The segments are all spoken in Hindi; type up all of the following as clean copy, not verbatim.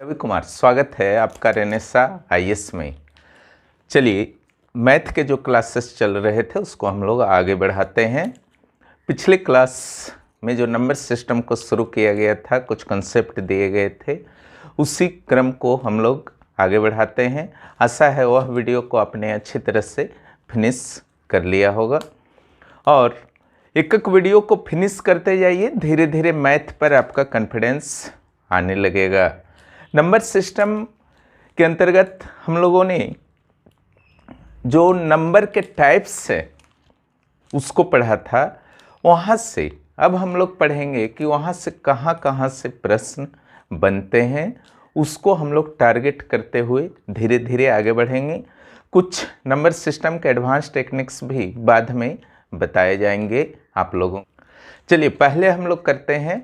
रवि कुमार, स्वागत है आपका रेनेसा आईएएस में। चलिए, मैथ के जो क्लासेस चल रहे थे उसको हम लोग आगे बढ़ाते हैं। पिछले क्लास में जो नंबर सिस्टम को शुरू किया गया था, कुछ कंसेप्ट दिए गए थे, उसी क्रम को हम लोग आगे बढ़ाते हैं। आशा है वह वीडियो को आपने अच्छी तरह से फिनिश कर लिया होगा और एक एक वीडियो को फिनिश करते जाइए, धीरे धीरे मैथ पर आपका कॉन्फिडेंस आने लगेगा। नंबर सिस्टम के अंतर्गत हम लोगों ने जो नंबर के टाइप्स है उसको पढ़ा था। वहाँ से अब हम लोग पढ़ेंगे कि वहाँ से कहाँ कहाँ से प्रश्न बनते हैं, उसको हम लोग टारगेट करते हुए धीरे धीरे आगे बढ़ेंगे। कुछ नंबर सिस्टम के एडवांस टेक्निक्स भी बाद में बताए जाएंगे आप लोगों। चलिए, पहले हम लोग करते हैं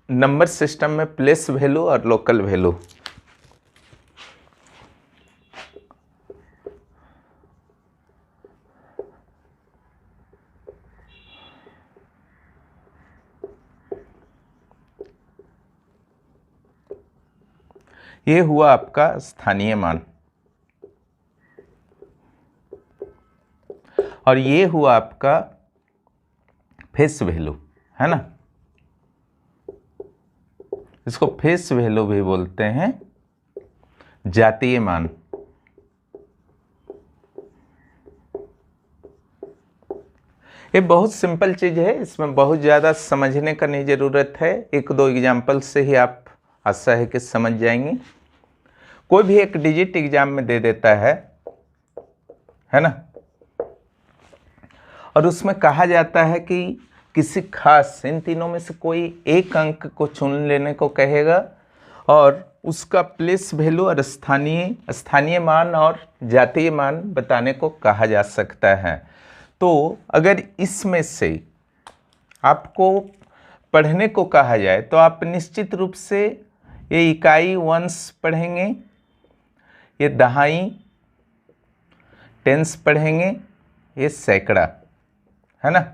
नंबर सिस्टम में प्लेस वैल्यू और लोकल वैल्यू। ये हुआ आपका स्थानीय मान और ये हुआ आपका फेस वैल्यू, है ना। इसको फेस वैल्यू भी बोलते हैं, जातीय मान। ये बहुत सिंपल चीज है, इसमें बहुत ज़्यादा समझने का नहीं ज़रूरत है। एक दो एग्जाम्पल से ही आप आशा है कि समझ जाएंगे। कोई भी एक डिजिट एग्जाम में दे देता है ना, और उसमें कहा जाता है कि किसी खास इन तीनों में से कोई एक अंक को चुन लेने को कहेगा और उसका प्लेस वैल्यू और स्थानीय मान और जातीय मान बताने को कहा जा सकता है। तो अगर इसमें से आपको पढ़ने को कहा जाए तो आप निश्चित रूप से ये इकाई वंश पढ़ेंगे, ये दहाई टेंस पढ़ेंगे, ये सैकड़ा, है ना।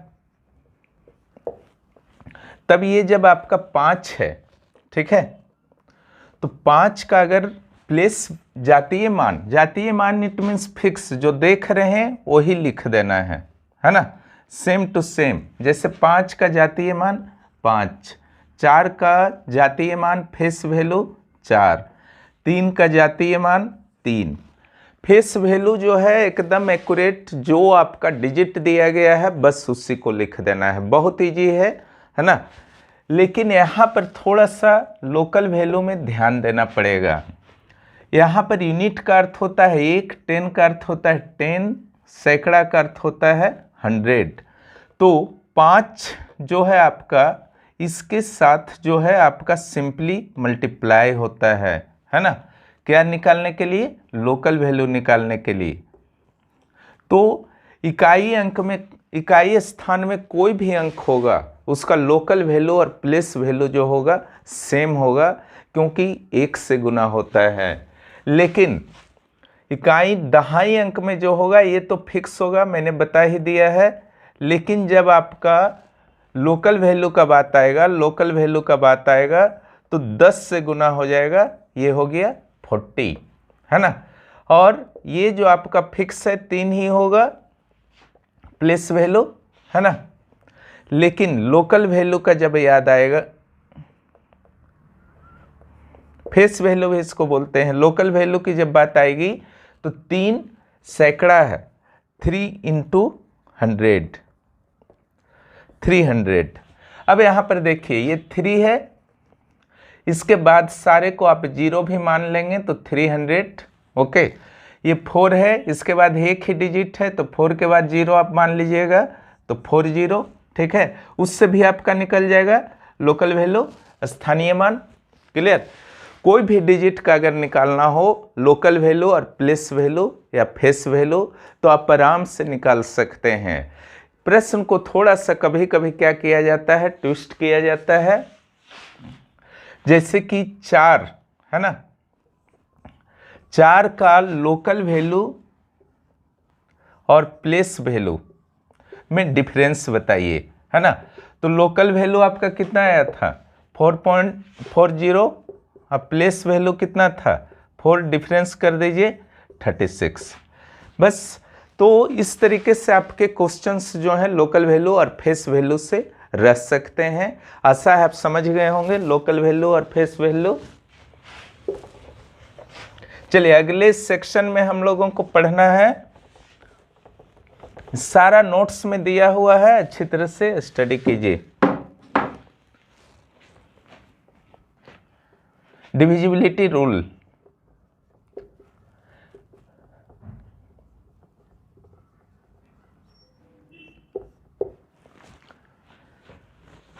तब ये जब आपका 5 है, ठीक है, तो 5 का अगर प्लेस जातीय मान इट मीन्स फिक्स, जो देख रहे हैं वही लिख देना है ना, सेम टू सेम। जैसे 5 का जातीय मान 5, 4 का जातीय मान फेस वैल्यू 4, 3 का जातीय मान 3। फेस वैल्यू जो है एकदम एक्यूरेट, जो आपका डिजिट दिया गया है बस उसी को लिख देना है। बहुत ईजी है ना। लेकिन यहाँ पर थोड़ा सा लोकल वैल्यू में ध्यान देना पड़ेगा। यहाँ पर यूनिट का अर्थ होता है 1, 10 का अर्थ होता है 10, सैकड़ा का अर्थ होता है 100। तो 5 जो है आपका, इसके साथ जो है आपका सिंपली मल्टीप्लाई होता है ना। क्या निकालने के लिए? लोकल वैल्यू निकालने के लिए। तो इकाई स्थान में कोई भी अंक होगा उसका लोकल वैल्यू और प्लेस वैल्यू जो होगा सेम होगा, क्योंकि 1 से गुना होता है। लेकिन इकाई दहाई अंक में जो होगा ये तो फिक्स होगा, मैंने बता ही दिया है। लेकिन जब आपका लोकल वैल्यू का बात आएगा तो 10 से गुना हो जाएगा, ये हो गया 40, है ना। और ये जो आपका फिक्स है 3 ही होगा प्लेस वैल्यू, है ना। लेकिन लोकल वैल्यू का जब याद आएगा, फेस वैल्यू भी इसको बोलते हैं, लोकल वैल्यू की जब बात आएगी तो 3 सैकड़ा है, 3 × 100, 300। अब यहां पर देखिए ये 3 है, इसके बाद सारे को आप 0 भी मान लेंगे तो 300, ओके। ये 4 है, इसके बाद एक ही डिजिट है तो 4 के बाद 0 आप मान लीजिएगा तो 40, ठीक है। उससे भी आपका निकल जाएगा लोकल वैल्यू, स्थानीय मान। क्लियर? कोई भी डिजिट का अगर निकालना हो लोकल वैल्यू और प्लेस वैल्यू या फेस वैल्यू तो आप आराम से निकाल सकते हैं। प्रश्न को थोड़ा सा कभी कभी क्या किया जाता है, ट्विस्ट किया जाता है। जैसे कि 4 है ना, 4 का लोकल वैल्यू और प्लेस वैल्यू में डिफरेंस बताइए, है ना। तो लोकल वैल्यू आपका कितना आया था 4.40 अब प्लेस वैल्यू कितना था 4, डिफरेंस कर दीजिए 36। बस तो इस तरीके से आपके क्वेश्चंस जो हैं लोकल वैल्यू और फेस वैल्यू से रह सकते हैं। आशा है आप समझ गए होंगे लोकल वैल्यू और फेस वैल्यू। चलिए अगले सेक्शन में हम लोगों को पढ़ना है, सारा नोट्स में दिया हुआ है, अच्छी तरह से स्टडी कीजिए। Divisibility rule.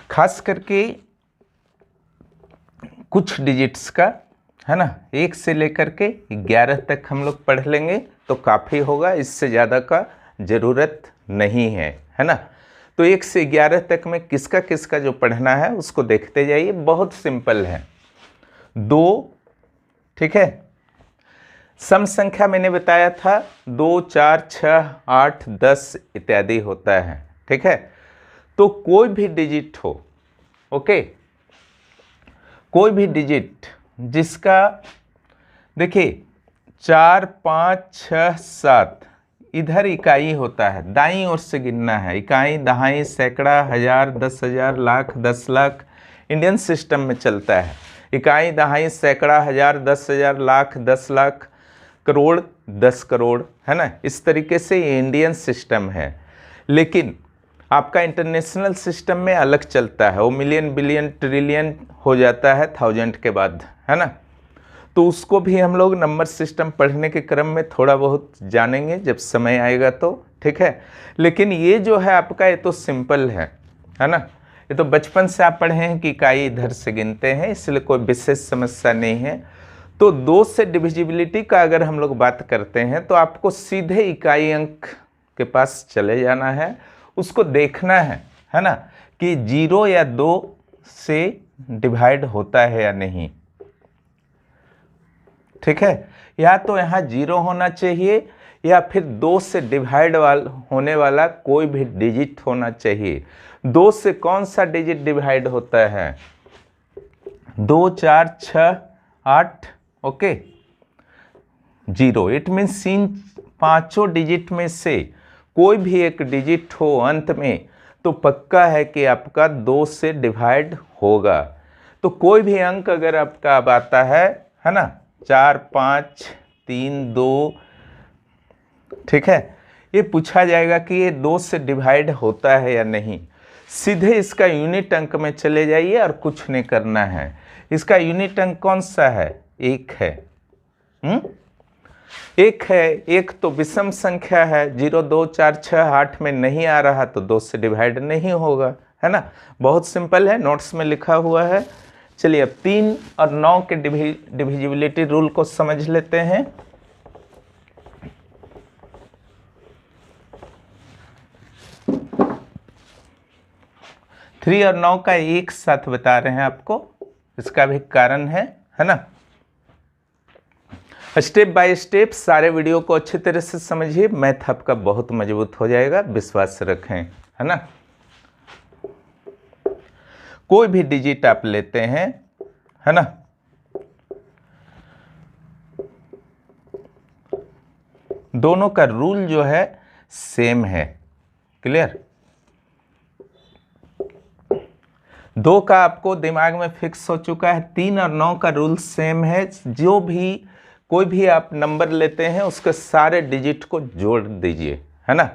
खास करके कुछ डिजिट्स का है ना, 1 से लेकर के 11 तक हम लोग पढ़ लेंगे तो काफ़ी होगा, इससे ज़्यादा का ज़रूरत नहीं है, है ना। तो 1 से 11 तक में किसका किसका जो पढ़ना है उसको देखते जाइए, बहुत सिंपल है। 2, ठीक है, सम संख्या मैंने बताया था 2, 4, 6, 8, 10 इत्यादि होता है, ठीक है। तो कोई भी डिजिट हो, ओके, कोई भी डिजिट जिसका देखिए 4, 5, 6, 7 इधर इकाई होता है, दाईं ओर से गिनना है, इकाई, दहाई, सैकड़ा, हजार, 10,000, लाख, 10 लाख, इंडियन सिस्टम में चलता है। इकाई, दहाई, सैकड़ा, हजार, 10,000, लाख, 10 लाख, करोड़, 10 करोड़, है ना। इस तरीके से ये इंडियन सिस्टम है। लेकिन आपका इंटरनेशनल सिस्टम में अलग चलता है, वो मिलियन, बिलियन, ट्रिलियन हो जाता है 1000 के बाद, है ना। तो उसको भी हम लोग नंबर सिस्टम पढ़ने के क्रम में थोड़ा बहुत जानेंगे जब समय आएगा तो, ठीक है। लेकिन ये जो है आपका, ये तो सिंपल है ना, ये तो बचपन से आप पढ़े हैं कि इकाई इधर से गिनते हैं, इसलिए कोई विशेष समस्या नहीं है। तो 2 से डिविजिबिलिटी का अगर हम लोग बात करते हैं तो आपको सीधे इकाई अंक के पास चले जाना है, उसको देखना है ना, कि 0 या 2 से डिवाइड होता है या नहीं, ठीक है। या तो यहाँ 0 होना चाहिए या फिर 2 से डिवाइड होने वाला कोई भी डिजिट होना चाहिए। 2 से कौन सा डिजिट डिवाइड होता है? 2, 4, 6, 8, okay, 0। It means in 5 digit में से कोई भी एक डिजिट हो अंत में तो पक्का है कि आपका 2 से डिवाइड होगा। तो कोई भी अंक अगर आपका अब आता है ना, 4, 5, 3, 2, ठीक है, ये पूछा जाएगा कि ये 2 से डिवाइड होता है या नहीं। सीधे इसका यूनिट अंक में चले जाइए और कुछ नहीं करना है। इसका यूनिट अंक कौन सा है? 1 है। 1 है। 1 तो विषम संख्या है, 0, 2, 4, 6, 8 में नहीं आ रहा तो 2 से डिवाइड नहीं होगा, है ना। बहुत सिंपल है, नोट्स में लिखा हुआ है। चलिए अब 3 और 9 के डिविजिबिलिटी रूल को समझ लेते हैं। थ्री और 9 का एक साथ बता रहे हैं आपको, इसका भी कारण है ना। स्टेप बाय स्टेप सारे वीडियो को अच्छी तरह से समझिए, मैथ आपका बहुत मजबूत हो जाएगा, विश्वास रखें, है ना। कोई भी डिजिट आप लेते हैं, है ना, दोनों का रूल जो है सेम है, क्लियर। 2 का आपको दिमाग में फिक्स हो चुका है, 3 और 9 का रूल सेम है। जो भी कोई भी आप नंबर लेते हैं उसके सारे डिजिट को जोड़ दीजिए, है ना।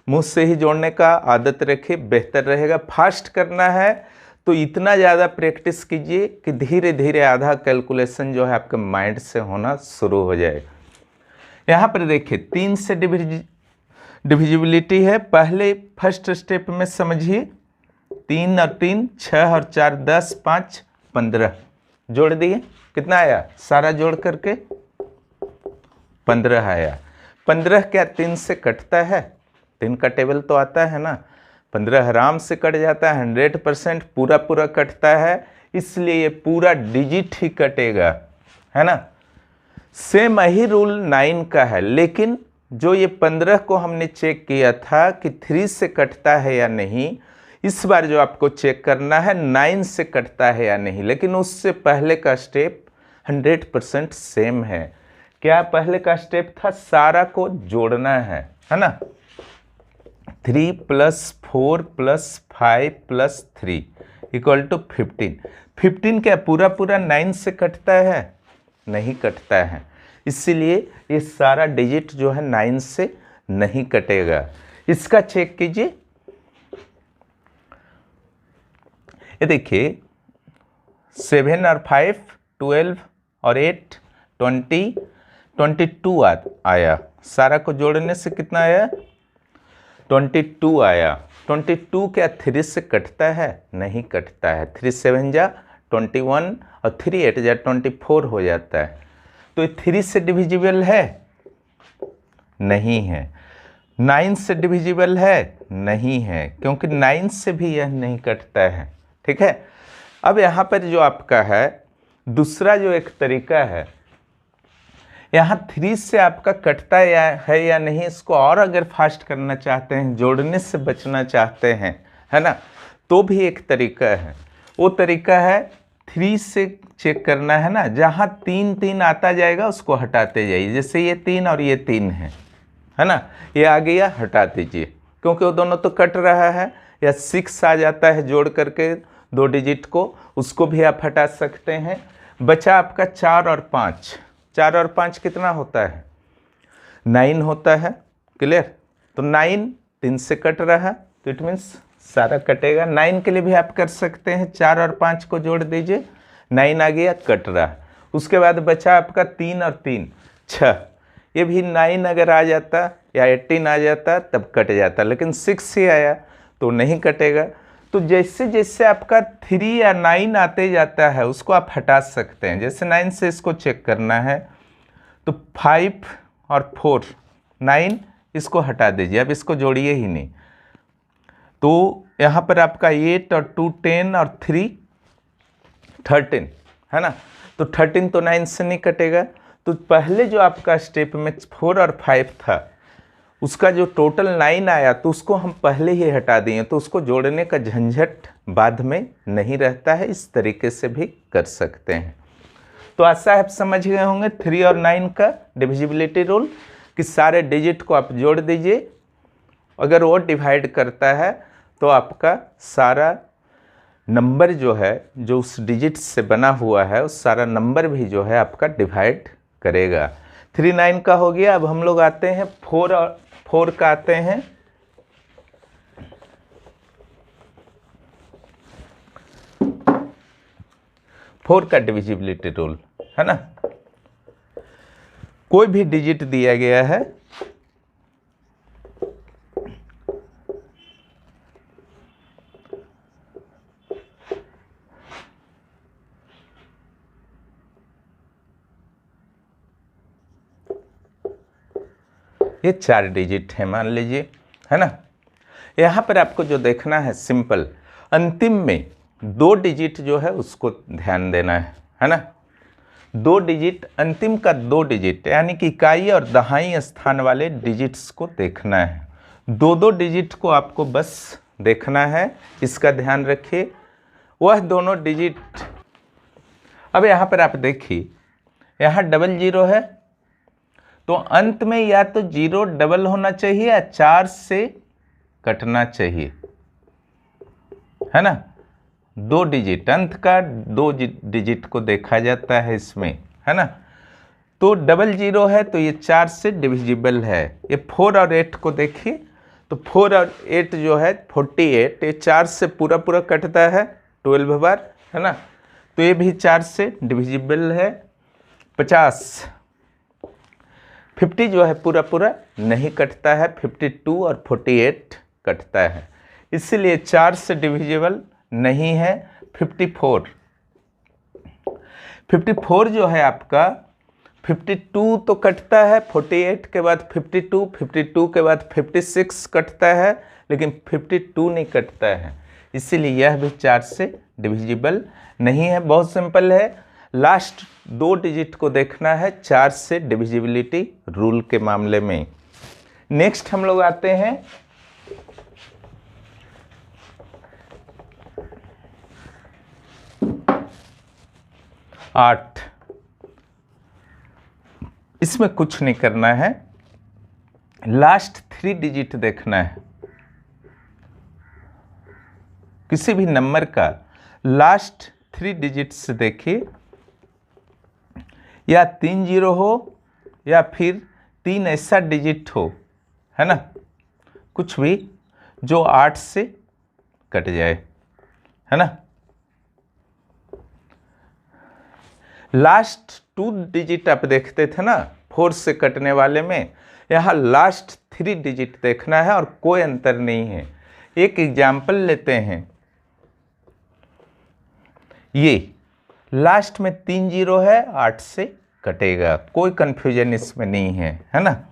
मुंह से ही जोड़ने का आदत रखिए, बेहतर रहेगा। फास्ट करना है तो इतना ज़्यादा प्रैक्टिस कीजिए कि धीरे धीरे आधा कैलकुलेशन जो है आपके माइंड से होना शुरू हो जाए। यहाँ पर देखिए 3 से डिविजिबिलिटी है। पहले फर्स्ट स्टेप में समझिए, 3 और 3 6 और 4 10 5 15 जोड़ दिए, कितना आया? सारा जोड़ करके 15 आया। 15 क्या 3 से कटता है? 3 का टेबल तो आता है ना, 15 आराम से कट जाता है, 100% पूरा पूरा कटता है, इसलिए ये पूरा डिजिट ही कटेगा, है ना। सेम ही रूल 9 का है, लेकिन जो ये 15 को हमने चेक किया था कि 3 से कटता है या नहीं, इस बार जो आपको चेक करना है 9 से कटता है या नहीं। लेकिन उससे पहले का स्टेप 100% सेम है। क्या पहले का स्टेप था, सारा को जोड़ना है ना। 3 + 4 + 5 + 3 = 15। 15 क्या पूरा पूरा 9 से कटता है? नहीं कटता है, इसीलिए ये सारा डिजिट जो है 9 से नहीं कटेगा। इसका चेक कीजिए, ये देखिए 7 और 5 12 और 8 20 22 आया। सारा को जोड़ने से कितना आया? 22 आया। 22 क्या 3 से कटता है? नहीं कटता है। 3 7 जा 21 और 3 8 जा 24 हो जाता है। तो ये 3 से डिविजिबल है? नहीं है। 9 से डिविजिबल है? नहीं है, क्योंकि 9 से भी यह नहीं कटता है। ठीक है। अब यहाँ पर जो आपका है दूसरा जो एक तरीका है, यहाँ 3 से आपका कटता है या नहीं, इसको और अगर फास्ट करना चाहते हैं, जोड़ने से बचना चाहते हैं, है ना, तो भी एक तरीका है। वो तरीका है 3 से चेक करना है ना, जहाँ 3 3 आता जाएगा उसको हटाते जाइए। जैसे ये 3 और ये 3 है ना, ये आ गया, हटा दीजिए, क्योंकि वो दोनों तो कट रहा है। या 6 आ जाता है जोड़ करके 2 डिजिट को, उसको भी आप हटा सकते हैं। बचा आपका 4 और 5। 4 और 5 कितना होता है? 9 होता है। क्लियर? तो 9 3 से कट रहा है, तो इट मीन्स सारा कटेगा। 9 के लिए भी आप कर सकते हैं, 4 और 5 को जोड़ दीजिए, 9 आ गया, कट रहा। उसके बाद बचा आपका 3 और 3 6। ये भी 9 अगर आ जाता या 18 आ जाता तब कट जाता, लेकिन 6 ही आया तो नहीं कटेगा। तो जैसे जैसे आपका 3 या 9 आते जाता है उसको आप हटा सकते हैं। जैसे 9 से इसको चेक करना है तो 5 और 4 9, इसको हटा दीजिए, अब इसको जोड़िए ही नहीं। तो यहाँ पर आपका 8 और 2 10 और 3 13 है ना। तो 13 तो 9 से नहीं कटेगा। तो पहले जो आपका स्टेप में 4 और 5 था, उसका जो टोटल 9 आया तो उसको हम पहले ही हटा दिए, तो उसको जोड़ने का झंझट बाद में नहीं रहता है। इस तरीके से भी कर सकते हैं। तो आशा है आप समझ गए होंगे 3 और 9 का डिविजिबिलिटी रूल, कि सारे डिजिट को आप जोड़ दीजिए, अगर वो डिवाइड करता है तो आपका सारा नंबर जो है, जो उस डिजिट से बना हुआ है, उस सारा नंबर भी जो है आपका डिवाइड करेगा। 3 9 का हो गया। अब हम लोग आते हैं 4 और 4 का आते हैं। फोर का डिविजिबिलिटी रूल है ना, कोई भी डिजिट दिया गया है, ये 4 डिजिट है मान लीजिए, है ना। यहाँ पर आपको जो देखना है सिंपल, अंतिम में 2 डिजिट जो है उसको ध्यान देना है ना। 2 डिजिट, अंतिम का 2 डिजिट, यानी कि इकाई और दहाई स्थान वाले डिजिट्स को देखना है। 2 डिजिट को आपको बस देखना है, इसका ध्यान रखिए, वह दोनों डिजिट। अब यहाँ पर आप देखिए, यहाँ 00 है, तो अंत में या तो 0 डबल होना चाहिए या 4 से कटना चाहिए, है ना। 2 डिजिट, अंत का 2 डिजिट को देखा जाता है इसमें, है ना। तो 00 है तो ये 4 से डिविजिबल है। ये 4 और 8 को देखिए, तो 4 और 8 जो है 48, ये 4 से पूरा पूरा कटता है 12 बार, है ना। तो ये भी 4 से डिविजिबल है। 50 जो है पूरा पूरा नहीं कटता है, 52 और 48 कटता है, इसीलिए 4 से डिविजिबल नहीं है। 54 जो है आपका, 52 तो कटता है, 48 के बाद 52, 52 के बाद 56 कटता है, लेकिन 52 नहीं कटता है, इसीलिए यह भी 4 से डिविजिबल नहीं है। बहुत सिंपल है, लास्ट 2 डिजिट को देखना है 4 से डिविजिबिलिटी रूल के मामले में। नेक्स्ट हम लोग आते हैं 8। इसमें कुछ नहीं करना है, लास्ट 3 डिजिट देखना है। किसी भी नंबर का लास्ट 3 डिजिट्स देखिए, या 3 जीरो हो या फिर 3 ऐसा डिजिट हो, है ना, कुछ भी जो 8 से कट जाए, है ना। लास्ट 2 डिजिट आप देखते थे ना 4 से कटने वाले में, यहाँ लास्ट 3 डिजिट देखना है और कोई अंतर नहीं है। एक एग्जाम्पल लेते हैं, ये लास्ट में 3 जीरो है, 8 से कटेगा, कोई कंफ्यूजन इसमें नहीं है ना।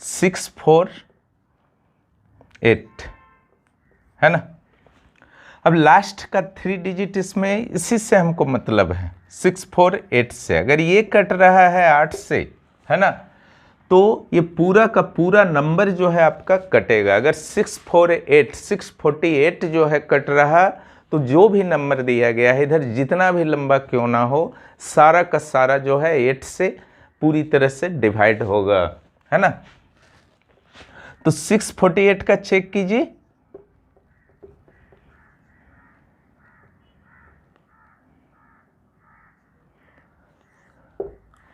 6 4 8 है ना। अब लास्ट का 3 डिजिट इसमें इसी से हमको मतलब है, 6 4 8 से। अगर ये कट रहा है 8 से, है ना, तो ये पूरा का पूरा नंबर जो है आपका कटेगा। अगर 648 जो है कट रहा, तो जो भी नंबर दिया गया है इधर जितना भी लंबा क्यों ना हो, सारा का सारा जो है 8 से पूरी तरह से डिवाइड होगा, है ना। तो 648 का चेक कीजिए,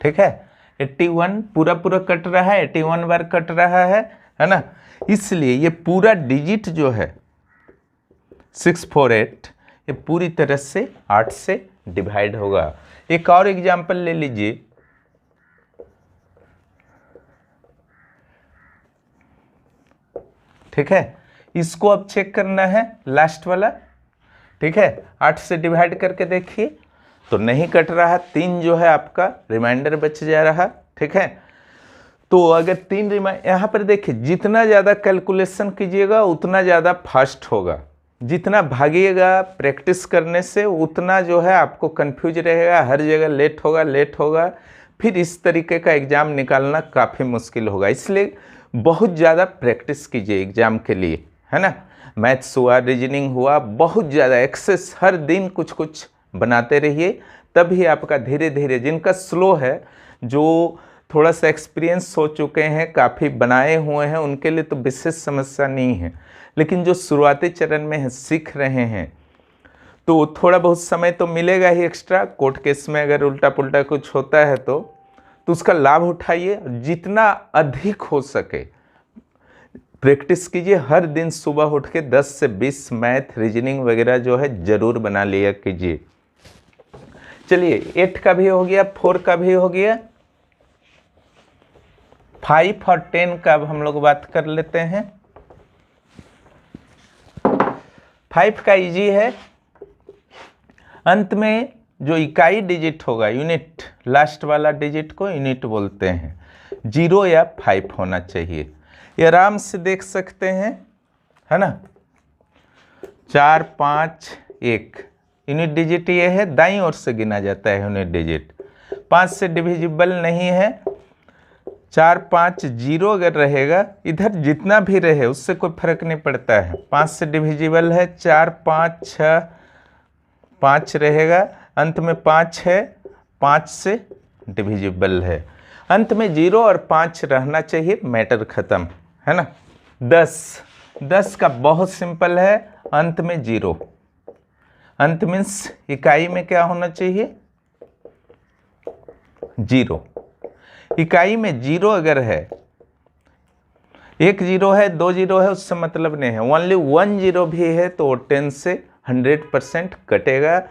ठीक है। 81 पूरा पूरा कट रहा है, 81 बार कट रहा है ना। इसलिए ये पूरा डिजिट जो है 648 ये पूरी तरह से 8 से डिवाइड होगा। एक और एग्जांपल ले लीजिए, ठीक है। इसको अब चेक करना है लास्ट वाला, ठीक है। 8 से डिवाइड करके देखिए तो नहीं कट रहा, 3 जो है आपका रिमाइंडर बच जा रहा, ठीक है। तो अगर 3 यहाँ पर देखिए, जितना ज़्यादा कैलकुलेशन कीजिएगा उतना ज़्यादा फास्ट होगा, जितना भागिएगा प्रैक्टिस करने से उतना जो है आपको कंफ्यूज रहेगा, हर जगह लेट होगा, फिर इस तरीके का एग्ज़ाम निकालना काफ़ी मुश्किल होगा। इसलिए बहुत ज़्यादा प्रैक्टिस कीजिए एग्ज़ाम के लिए, है ना। मैथ्स हुआ, रीजनिंग हुआ, बहुत ज़्यादा एक्सेस हर दिन कुछ कुछ बनाते रहिए, तभी आपका धीरे धीरे, जिनका स्लो है, जो थोड़ा सा एक्सपीरियंस हो चुके हैं, काफ़ी बनाए हुए हैं, उनके लिए तो विशेष समस्या नहीं है। लेकिन जो शुरुआती चरण में है, सीख रहे हैं, तो थोड़ा बहुत समय तो मिलेगा ही एक्स्ट्रा। कोर्ट केस में अगर उल्टा पुल्टा कुछ होता है तो उसका लाभ उठाइए, जितना अधिक हो सके प्रैक्टिस कीजिए। हर दिन सुबह उठ के 10 से 20 मैथ, रीजनिंग वगैरह जो है ज़रूर बना लिया कीजिए। चलिए 8 का भी हो गया, 4 का भी हो गया, 5 और 10 का अब हम लोग बात कर लेते हैं। 5 का इजी है, अंत में जो इकाई डिजिट होगा, यूनिट, लास्ट वाला डिजिट को यूनिट बोलते हैं, 0 या 5 होना चाहिए। ये आराम से देख सकते हैं, है ना। 4 5 1 यूनिट डिजिट ये है, दाईं ओर से गिना जाता है यूनिट डिजिट, 5 से डिविजिबल नहीं है। 4 5 0 अगर रहेगा, इधर जितना भी रहे उससे कोई फर्क नहीं पड़ता है, 5 से डिविजिबल है। 4 5 6 5 रहेगा, अंत में 5 है, 5 से डिविजिबल है। अंत में 0 और 5 रहना चाहिए, मैटर खत्म, है ना। 10 का बहुत सिंपल है, अंत में 0, अंत मीन्स इकाई में क्या होना चाहिए, 0। इकाई में 0 अगर है, 1 0 है, 2 0 है, उससे मतलब नहीं है। ओनली 1 0 भी है तो 10 से 100% कटेगा।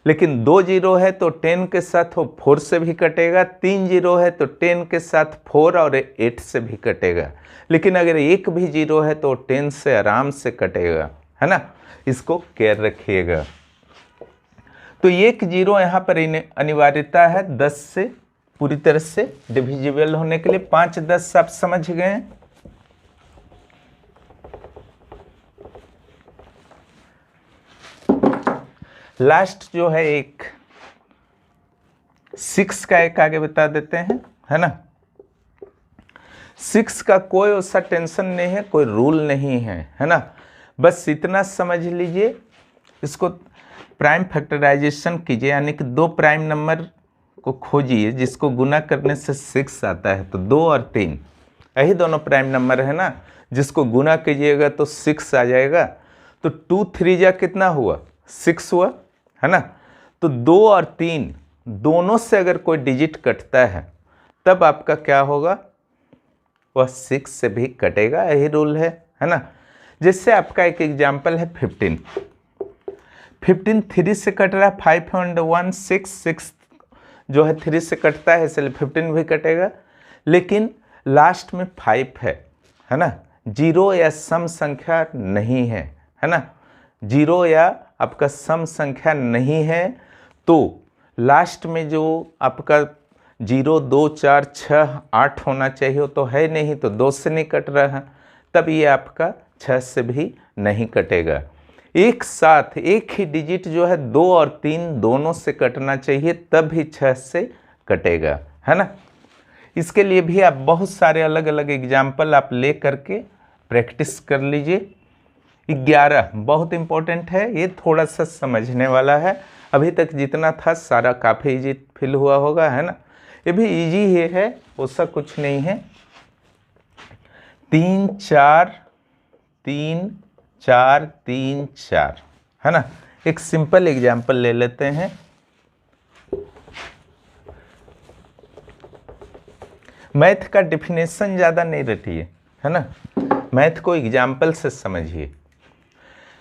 लेकिन 2 0 है तो 10 के साथ वो 4 से भी कटेगा, 3 0 है तो 10 के साथ 4 और 8 से भी कटेगा। लेकिन अगर 1 भी 0 है तो 10 से आराम से कटेगा, है ना। इसको केयर रखिएगा। तो 1 0 यहाँ पर अनिवार्यता है 10 से पूरी तरह से डिविजिबल होने के लिए। 5 10 आप समझ गए। लास्ट जो है एक 6 का एक आगे बता देते हैं, है ना। 6 का कोई ऐसा टेंशन नहीं है, कोई रूल नहीं है, है ना। बस इतना समझ लीजिए, इसको प्राइम फैक्टराइजेशन कीजिए, यानी कि 2 प्राइम नंबर को खोजिए जिसको गुना करने से 6 आता है। तो 2 और 3 यही दोनों प्राइम नंबर है ना, जिसको गुना कीजिएगा तो 6 आ जाएगा। तो 2 3 जा कितना हुआ, 6 हुआ, है ना। तो 2 और 3 दोनों से अगर कोई डिजिट कटता है तब आपका क्या होगा, वह 6 से भी कटेगा, यही रूल है ना। जैसे आपका एक एग्जाम्पल है 15 3 से कट रहा है, 5 और 1 6 जो है 3 से कटता है, इसलिए 15 भी कटेगा। लेकिन लास्ट में 5 है ना, जीरो या सम संख्या नहीं है ना, जीरो या आपका सम संख्या नहीं है। तो लास्ट में जो आपका 0 2 4 6 8 होना चाहिए वो तो है नहीं, तो 2 से नहीं कट रहा है, तब ये आपका 6 से भी नहीं कटेगा। एक साथ एक ही डिजिट जो है 2 और 3 दोनों से कटना चाहिए, तब ही 6 से कटेगा, है ना। इसके लिए भी आप बहुत सारे अलग अलग एग्जाम्पल आप ले करके प्रैक्टिस कर लीजिए। 11 बहुत इंपॉर्टेंट है, ये थोड़ा सा समझने वाला है। अभी तक जितना था सारा काफ़ी इजी फील हुआ होगा, है ना। ये भी इजी ही है, उसका कुछ नहीं है। 3 4 3 4 3 4, है ना। एक सिंपल एग्जाम्पल ले लेते हैं। मैथ का डिफिनेशन ज़्यादा नहीं रटिए, है ना, मैथ को एग्जाम्पल से समझिए।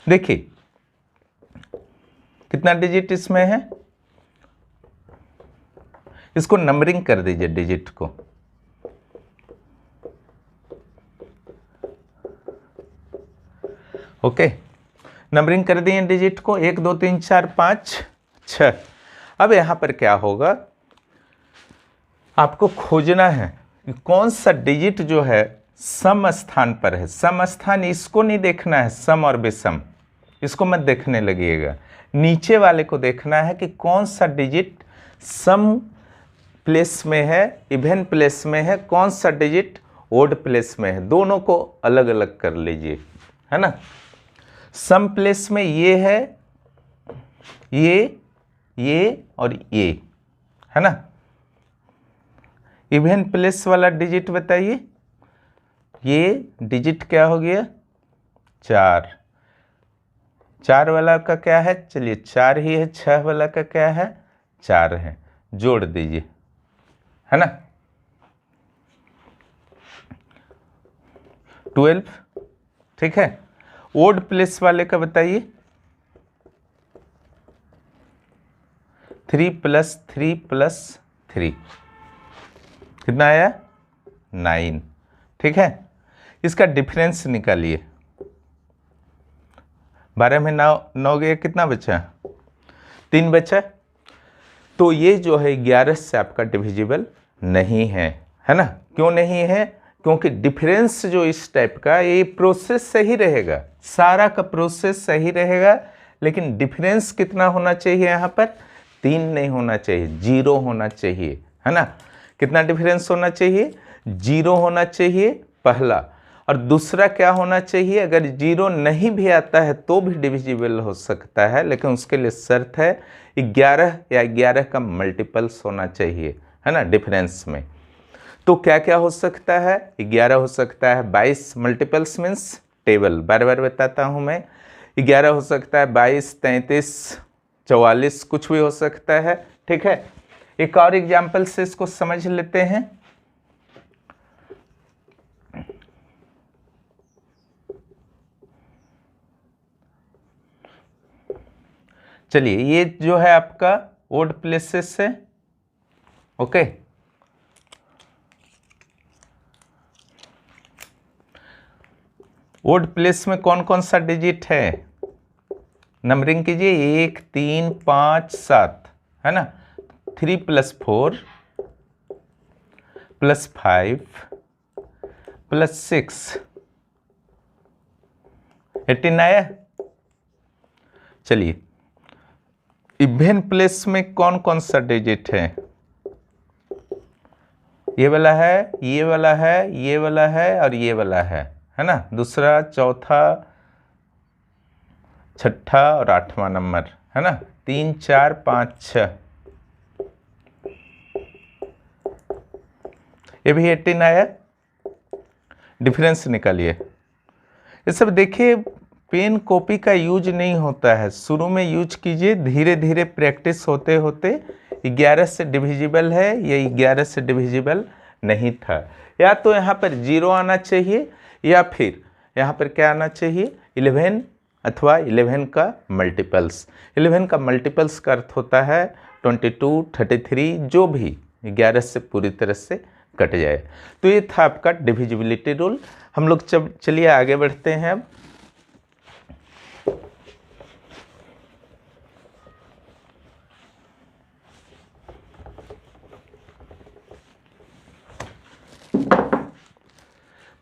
देखिए कितना डिजिट इसमें है, इसको नंबरिंग कर दीजिए डिजिट को। ओके, नंबरिंग कर दिए डिजिट को, 1 2 3 4 5 6। अब यहां पर क्या होगा, आपको खोजना है कि कौन सा डिजिट जो है सम स्थान पर है। सम स्थान इसको नहीं देखना है, सम और विषम इसको मत देखने लगिएगा, नीचे वाले को देखना है कि कौन सा डिजिट सम प्लेस में है, इवन प्लेस में है, कौन सा डिजिट ओड प्लेस में है। दोनों को अलग अलग कर लीजिए, है ना। सम प्लेस में ये है, ये और ये, है ना। इवन प्लेस वाला डिजिट बताइए, ये डिजिट क्या हो गया, 4। 4 वाला का क्या है, चलिए 4 ही है। 6 वाला का क्या है, 4 है, जोड़ दीजिए, है ना। 12, ठीक है। ओड प्लेस वाले का बताइए, 3 + 3 + 3 कितना आया, 9, ठीक है। इसका डिफरेंस निकालिए, 12 में 9 गया, कितना बचा, 3 बचा। तो ये जो है 11 से आपका डिविजिबल नहीं है ना। क्यों नहीं है, क्योंकि डिफरेंस जो इस टाइप का, ये प्रोसेस सही रहेगा, सारा का प्रोसेस सही रहेगा, लेकिन डिफरेंस कितना होना चाहिए यहाँ पर, 3 नहीं होना चाहिए, 0 होना चाहिए, है ना। कितना डिफरेंस होना चाहिए, 0 होना चाहिए पहला, और दूसरा क्या होना चाहिए, अगर 0 नहीं भी आता है तो भी डिविजिबल हो सकता है, लेकिन उसके लिए शर्त है 11 या 11 का मल्टीपल्स होना चाहिए, है ना, डिफरेंस में। तो क्या क्या हो सकता है, 11 हो सकता है, 22 मल्टीपल्स मीन्स टेबल, बार बार बताता हूँ मैं, 11 हो सकता है, 22 33 44 कुछ भी हो सकता है, ठीक है। एक और एग्जाम्पल से इसको समझ लेते हैं। चलिए, ये जो है आपका ओड प्लेसेस है, ओके। ओड प्लेस में कौन कौन सा डिजिट है, नंबरिंग कीजिए, 1 3 5 7, है ना। 3 + 4 + 5 + 6 18 आया। चलिए, इवन प्लेस में कौन कौन सा डिजिट है, ये वाला है, ये वाला है, ये वाला है और ये वाला है ना। दूसरा, चौथा, छठा और 8वां नंबर, है ना, 3 4 5 6, ये भी 18 आया। डिफरेंस निकालिए। ये सब देखिए पेन कॉपी का यूज नहीं होता है, शुरू में यूज कीजिए, धीरे धीरे प्रैक्टिस होते होते 11 से डिविजिबल है, ये 11 से डिविजिबल नहीं था। या तो यहाँ पर 0 आना चाहिए या फिर यहाँ पर क्या आना चाहिए, 11 अथवा 11 का मल्टीपल्स। 11 का मल्टीपल्स का अर्थ होता है 22, 33, जो भी 11 से पूरी तरह से कट जाए। तो ये था आपका डिविजिबिलिटी रूल। हम लोग चलिए आगे बढ़ते हैं। अब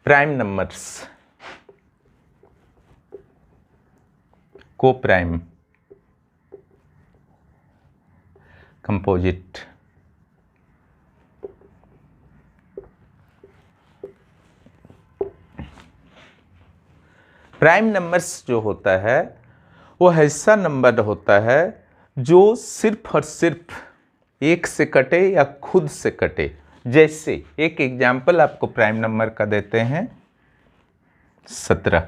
प्राइम नंबर्स, को प्राइम, कंपोजिट, प्राइम नंबर्स जो होता है वो ऐसा नंबर होता है जो सिर्फ और सिर्फ एक से कटे या खुद से कटे। जैसे एक एग्जाम्पल आपको प्राइम नंबर का देते हैं, 17।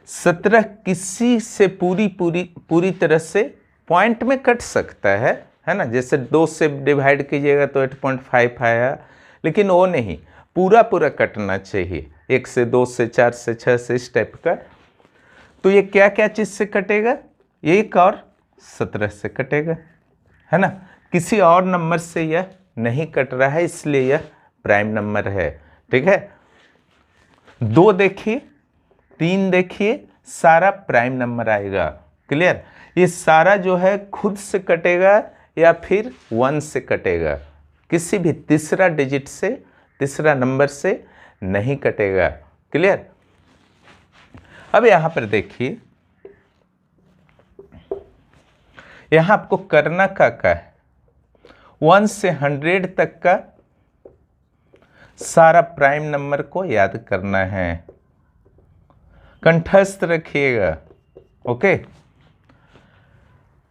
17 किसी से पूरी तरह से पॉइंट में कट सकता है ना। जैसे 2 से डिवाइड कीजिएगा तो 8.5 आया, लेकिन वो नहीं, पूरा कटना चाहिए, 1 से 2 से 4 से 6 से, इस टाइप का। तो ये क्या क्या चीज़ से कटेगा, 1 और 17 से कटेगा, है ना। किसी और नंबर से यह नहीं कट रहा है, इसलिए यह प्राइम नंबर है। ठीक है, 2 देखिए, 3 देखिए, सारा प्राइम नंबर आएगा। क्लियर। ये सारा जो है खुद से कटेगा या फिर 1 से कटेगा, किसी भी तीसरा डिजिट से, तीसरा नंबर से नहीं कटेगा। क्लियर। अब यहां पर देखिए, यहां आपको करना क्या है, 1 से 100 तक का सारा प्राइम नंबर को याद करना है, कंठस्थ रखिएगा। ओके,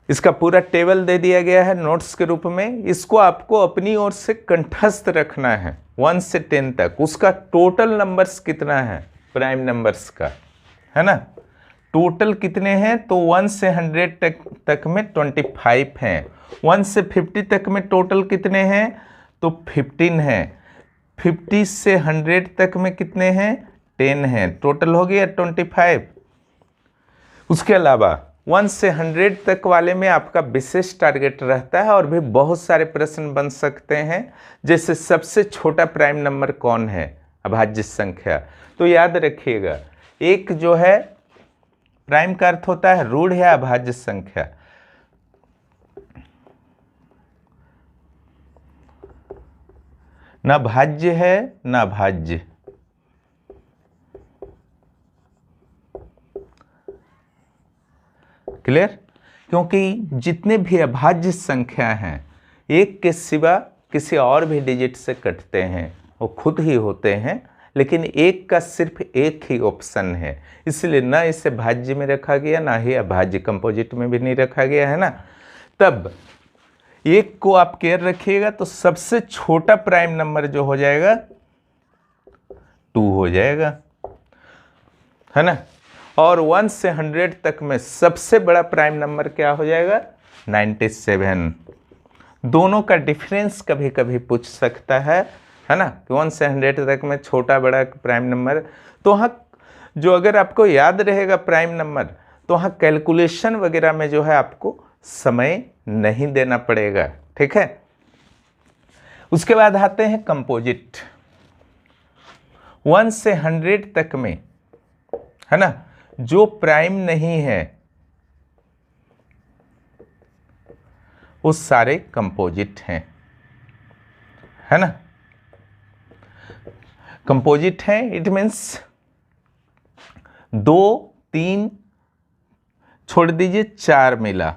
इसका पूरा टेबल दे दिया गया है नोट्स के रूप में, इसको आपको अपनी ओर से कंठस्थ रखना है 1 से 10 तक। उसका टोटल नंबर्स कितना है प्राइम नंबर्स का, है ना, टोटल कितने हैं, तो 1 से 100 तक में 25 हैं, 1 से 50 तक में टोटल कितने हैं, तो 15 हैं, 50 से 100 तक में कितने हैं, 10 हैं, टोटल हो गया 25। उसके अलावा 1 से 100 तक वाले में आपका विशेष टारगेट रहता है और भी बहुत सारे प्रश्न बन सकते हैं। जैसे सबसे छोटा प्राइम नंबर कौन है, अभाज्य संख्या। तो याद रखिएगा, एक जो है प्राइम का अर्थ होता है रूढ़ या अभाज्य संख्या। ना भाज्य है ना भाज्य, क्लियर। क्योंकि जितने भी अभाज्य संख्या हैं, एक के सिवा किसी और भी डिजिट से कटते हैं, वो खुद ही होते हैं, लेकिन एक का सिर्फ एक ही ऑप्शन है, इसलिए ना इसे भाज्य में रखा गया, ना ही अभाज्य कंपोजिट में भी नहीं रखा गया, है ना। तब एक को आप केयर रखिएगा तो सबसे छोटा प्राइम नंबर जो हो जाएगा 2 हो जाएगा, है ना। और 1 से 100 तक में सबसे बड़ा प्राइम नंबर क्या हो जाएगा, 97। दोनों का डिफरेंस कभी कभी पूछ सकता है ना, कि 1 से 100 तक में छोटा बड़ा प्राइम नंबर। तो वहाँ जो अगर आपको याद रहेगा प्राइम नंबर, तो वहाँ कैलकुलेशन वगैरह में जो है आपको समय नहीं देना पड़ेगा। ठीक है। उसके बाद आते हैं कंपोजिट। 1 से 100 तक में, है ना, जो प्राइम नहीं है वो सारे कंपोजिट हैं, है ना। कंपोजिट है, इट मीन्स 2, 3 छोड़ दीजिए, 4 मिला,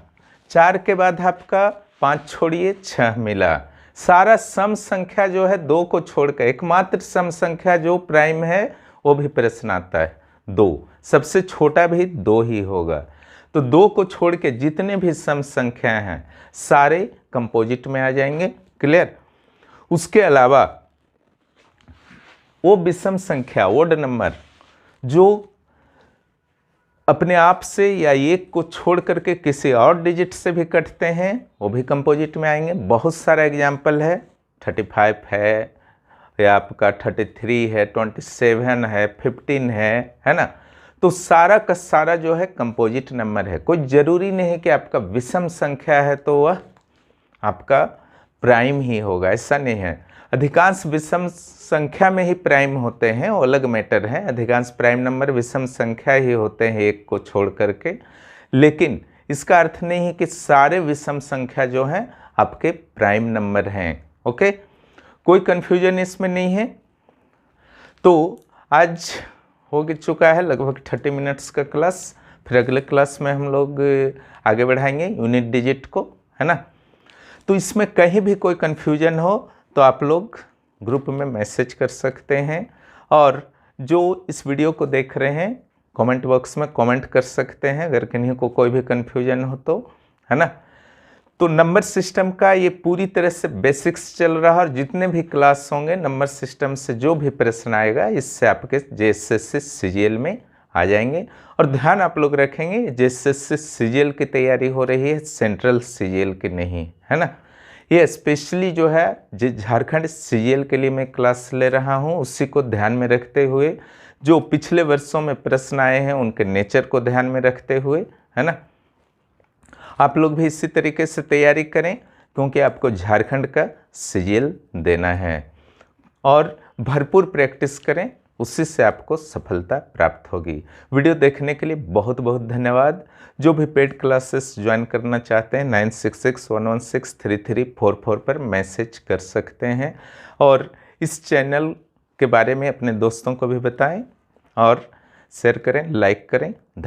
4 के बाद आपका 5 छोड़िए, 6 मिला। सारा सम संख्या जो है 2 को छोड़कर, एकमात्र सम संख्या जो प्राइम है वो भी प्रश्न आता है 2, सबसे छोटा भी 2 ही होगा। तो 2 को छोड़ के जितने भी सम संख्या हैं सारे कंपोजिट में आ जाएंगे। क्लियर? उसके अलावा वो विषम संख्या, ओड नंबर, जो अपने आप से या 1 को छोड़ करके किसी और डिजिट से भी कटते हैं, वो भी कंपोजिट में आएंगे। बहुत सारा एग्जाम्पल है, 35 है, या आपका 33 है, 27 है, 15 है ना। तो सारा का सारा जो है कंपोजिट नंबर है। कोई ज़रूरी नहीं है कि आपका विषम संख्या है तो वह आपका प्राइम ही होगा, ऐसा नहीं है। अधिकांश विषम संख्या में ही प्राइम होते हैं, वो अलग मैटर है। अधिकांश प्राइम नंबर विषम संख्या ही होते हैं 1 को छोड़ करके, लेकिन इसका अर्थ नहीं है कि सारे विषम संख्या जो हैं आपके प्राइम नंबर हैं। ओके, कोई कन्फ्यूजन इसमें नहीं है। तो आज हो चुका है लगभग 30 मिनट्स का क्लास। फिर अगले क्लास में हम लोग आगे बढ़ाएंगे यूनिट डिजिट को, है ना। तो इसमें कहीं भी कोई कन्फ्यूजन हो तो आप लोग ग्रुप में मैसेज कर सकते हैं, और जो इस वीडियो को देख रहे हैं कमेंट बॉक्स में कमेंट कर सकते हैं अगर किन्हीं को कोई भी कन्फ्यूजन हो तो, है ना। तो नंबर सिस्टम का ये पूरी तरह से बेसिक्स चल रहा है, और जितने भी क्लास होंगे नंबर सिस्टम से जो भी प्रश्न आएगा इससे आपके JSS CGL में आ जाएंगे। और ध्यान आप लोग रखेंगे JSS CGL की तैयारी हो रही है, सेंट्रल CGL की नहीं, है ना। ये स्पेशली जो है झारखंड CGL के लिए मैं क्लास ले रहा हूँ, उसी को ध्यान में रखते हुए, जो पिछले वर्षों में प्रश्न आए हैं उनके नेचर को ध्यान में रखते हुए, है ना। आप लोग भी इसी तरीके से तैयारी करें, क्योंकि आपको झारखंड का CGL देना है, और भरपूर प्रैक्टिस करें, उसी से आपको सफलता प्राप्त होगी। वीडियो देखने के लिए बहुत बहुत धन्यवाद। जो भी पेड क्लासेस ज्वाइन करना चाहते हैं 9661163344 पर मैसेज कर सकते हैं, और इस चैनल के बारे में अपने दोस्तों को भी बताएं और शेयर करें, लाइक करें। धन्यवाद।